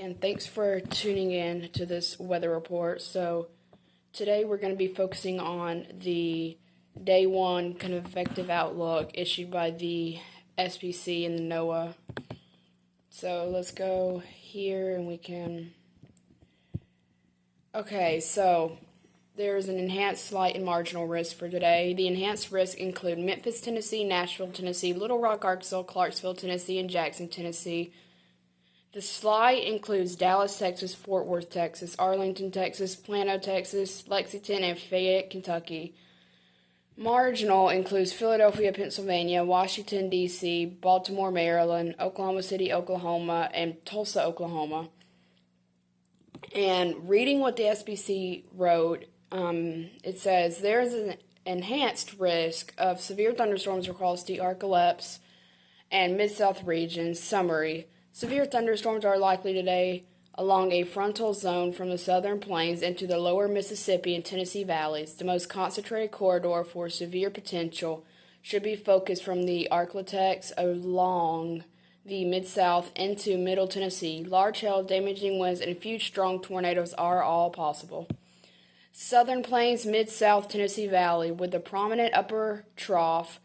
and thanks for tuning in to this weather report. So today we're going to be focusing on the Day 1 Convective Outlook issued by the SPC and the NOAA. So let's go here and we can... Okay, so there's an enhanced slight and marginal risk for today. The enhanced risks include Memphis, Tennessee, Nashville, Tennessee, Little Rock, Arkansas, Clarksville, Tennessee, and Jackson, Tennessee. The slight includes Dallas, Texas, Fort Worth, Texas, Arlington, Texas, Plano, Texas, Lexington, and Fayette, Kentucky. Marginal includes Philadelphia, Pennsylvania, Washington, D.C., Baltimore, Maryland, Oklahoma City, Oklahoma, and Tulsa, Oklahoma. And reading what the SPC wrote, it says, there is an enhanced risk of severe thunderstorms across the Arkansas and Mid-South regions. Summary. Severe thunderstorms are likely today along a frontal zone from the southern plains into the lower Mississippi and Tennessee valleys. The most concentrated corridor for severe potential should be focused from the Arklatex along the Mid-South into Middle Tennessee. Large hail, damaging winds, and a few strong tornadoes are all possible. Southern Plains, Mid-South Tennessee Valley, with a prominent upper trough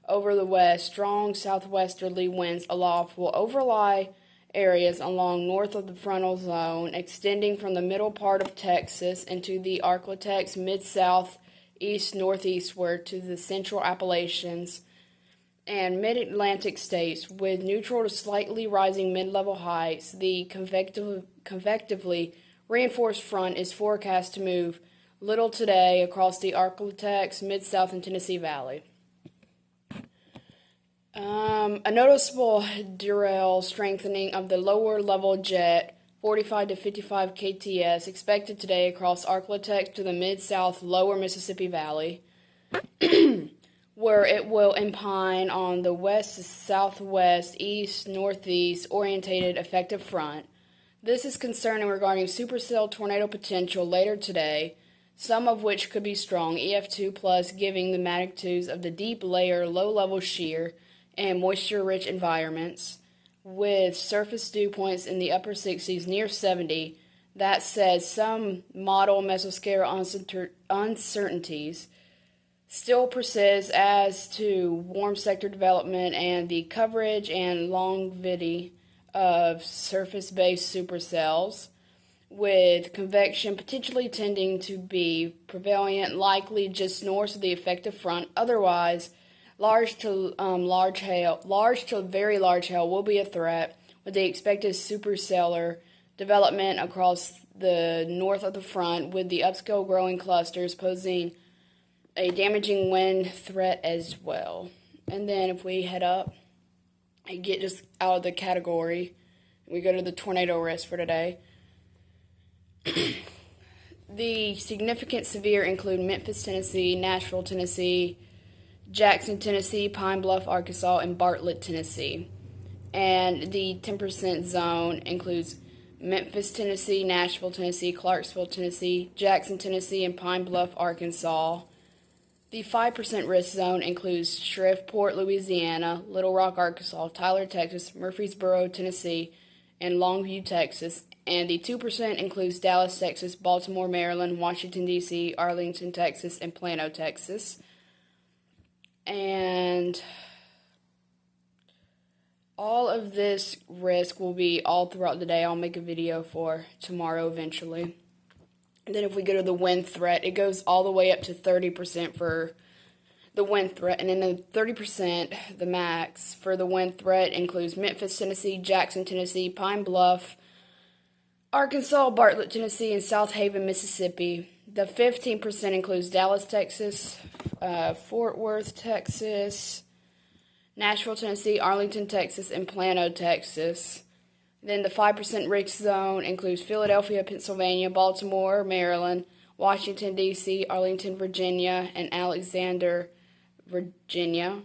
over the west, strong southwesterly winds aloft will overlie areas along north of the frontal zone, extending from the middle part of Texas into the Arklatex, mid-south, east-northeastward to the central Appalachians and mid-Atlantic states, with neutral to slightly rising mid-level heights. The convectively reinforced front is forecast to move little today across the Arklatex, mid-south, and Tennessee Valley. A noticeable Durrell strengthening of the lower level jet, 45 to 55 kts, expected today across Arklatex to the mid-south lower Mississippi Valley, where it will impine on the west, southwest, east, northeast orientated effective front. This is concerning regarding supercell tornado potential later today, some of which could be strong, EF2+, giving the magnitudes of the deep layer, low-level shear, and moisture-rich environments, with surface dew points in the upper 60s near 70. That said, some model mesoscale uncertainties still persist as to warm sector development and the coverage and longevity of surface-based supercells, with convection potentially tending to be prevalent, likely just north of the effective front. Otherwise, large to very large hail will be a threat, with the expected supercellular development across the north of the front, with the upscale growing clusters posing a damaging wind threat as well. And then if we head up and get just out of the category, we go to the tornado risk for today. The significant severe include Memphis, Tennessee, Nashville, Tennessee, Jackson, Tennessee, Pine Bluff, Arkansas, and Bartlett, Tennessee. And the 10% zone includes Memphis, Tennessee, Nashville, Tennessee, Clarksville, Tennessee, Jackson, Tennessee, and Pine Bluff, Arkansas. The 5% risk zone includes Shreveport, Louisiana, Little Rock, Arkansas, Tyler, Texas, Murfreesboro, Tennessee, and Longview, Texas. And the 2% includes Dallas, Texas, Baltimore, Maryland, Washington, D.C., Arlington, Texas, and Plano, Texas. And all of this risk will be all throughout the day. I'll make a video for tomorrow eventually. And then if we go to the wind threat, it goes all the way up to 30% for the wind threat. And then the 30%, the max for the wind threat, includes Memphis, Tennessee, Jackson, Tennessee, Pine Bluff, Arkansas, Bartlett, Tennessee, and South Haven, Mississippi. The 15% includes Dallas, Texas, Fort Worth, Texas, Nashville, Tennessee, Arlington, Texas, and Plano, Texas. Then the 5% risk zone includes Philadelphia, Pennsylvania, Baltimore, Maryland, Washington, D.C., Arlington, Virginia, and Alexandria, Virginia.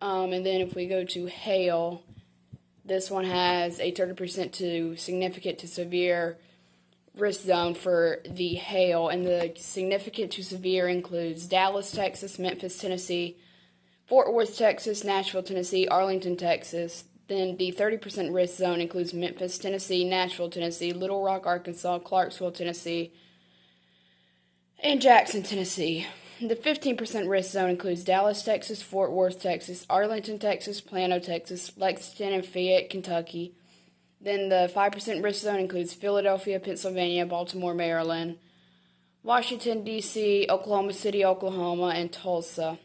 And then if we go to hail, this one has a 30% to significant to severe risk zone for the hail, and the significant to severe includes Dallas, Texas, Memphis, Tennessee, Fort Worth, Texas, Nashville, Tennessee, Arlington, Texas. Then the 30% risk zone includes Memphis, Tennessee, Nashville, Tennessee, Little Rock, Arkansas, Clarksville, Tennessee, and Jackson, Tennessee. The 15% risk zone includes Dallas, Texas, Fort Worth, Texas, Arlington, Texas, Plano, Texas, Lexington, and Fayette, Kentucky. Then the 5% risk zone includes Philadelphia, Pennsylvania, Baltimore, Maryland, Washington, D.C., Oklahoma City, Oklahoma, and Tulsa,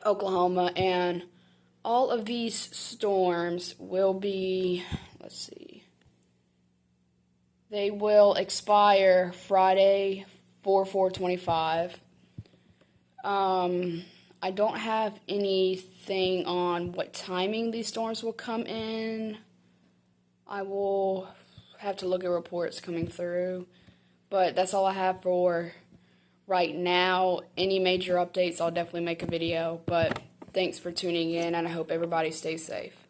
Oklahoma. And all of these storms will be, they will expire Friday, 4/4/25. I don't have anything on what timing these storms will come in. I will have to look at reports coming through. But that's all I have for right now. Any major updates, I'll definitely make a video. But thanks for tuning in, and I hope everybody stays safe.